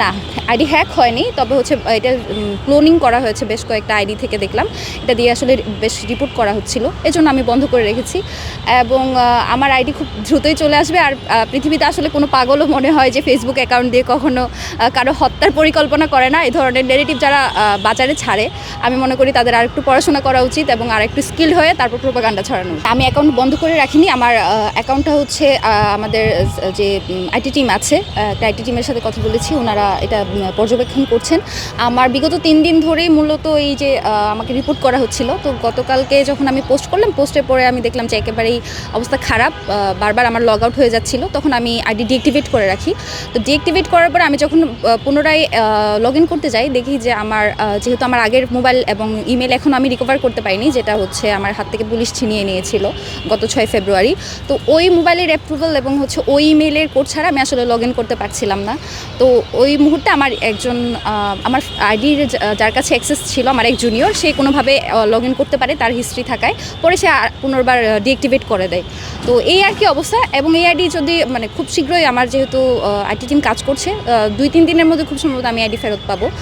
না, ID hack হয়নি, তবে হচ্ছে এটা ক্লোনিং করা হয়েছে বেশ কয়েকটা আইডি থেকে দেখলাম। এটা দিয়ে আসলে বেশ রিপোর্ট করা হচ্ছিল, এজন্য আমি বন্ধ করে রেখেছি। এবং আমার আইডি খুব দ্রুতই চলে আসবে। আর পৃথিবীতে আসলে কোনো পাগলও মনে হয় যে ফেসবুক অ্যাকাউন্ট দিয়ে কখনো কারো হত্যার পরিকল্পনা করে না। এই ধরনের নেগেটিভ যারা বাজারে ছাড়ে, আমি মনে করি তাদের আরেকটু পড়াশোনা করা উচিত এবং আরেকটু স্কিল হয়ে তারপর প্রোপাগান্ডা ছড়ানো। আমি অ্যাকাউন্ট বন্ধ করে রাখিনি। আমার অ্যাকাউন্টটা হচ্ছে আমাদের যে আইটি টিম আছে, একটা আইটি টিমের সাথে কথা বলেছি, ওনারা এটা পর্যবেক্ষণ করছেন। আমার বিগত 3 দিন ধরেই মূলত এই যে আমাকে রিপোর্ট করা হচ্ছিল। তো গতকালকে যখন আমি পোস্ট করলাম, পোস্টের পরে আমি দেখলাম যে একেবারেই অবস্থা খারাপ, বারবার আমার লগ আউট হয়ে যাচ্ছিল। তখন আমি আইডি ডিঅ্যাক্টিভেট করে রাখি। তো ডিঅ্যাক্টিভেট করার পরে আমি যখন পুনরায় লগ ইন করতে যাই, দেখি যে আমার যেহেতু আমার আগের মোবাইল এবং ইমেল এখন আমি রিকভার করতে পারিনি, যেটা হচ্ছে আমার হাত থেকে পুলিশ ছিনিয়ে নিয়েছিল গত 6 ফেব্রুয়ারি। তো ওই মোবাইলের অ্যাপ্রুভাল এবং হচ্ছে ওই ইমেলের কোড ছাড়া আমি আসলে লগ ইন করতে পারছিলাম না। তো ওই মুহূর্তে আমার একজন আমার আইডির যার কাছে অ্যাক্সেস ছিল, আমার এক জুনিয়র, সে কোনোভাবে লগ ইন করতে পারে তার হিস্ট্রি থাকায়, পরে সে পুনর্বার ডিঅ্যাক্টিভেট করে দেয়। তো এই আর কি অবস্থা। এবং এই আইডি যদি খুব শীঘ্রই, আমার যেহেতু আইটি টিম কাজ করছে, 2-3 দিনের মধ্যে খুব সম্ভবত আমি আইডি ফেরত পাবো।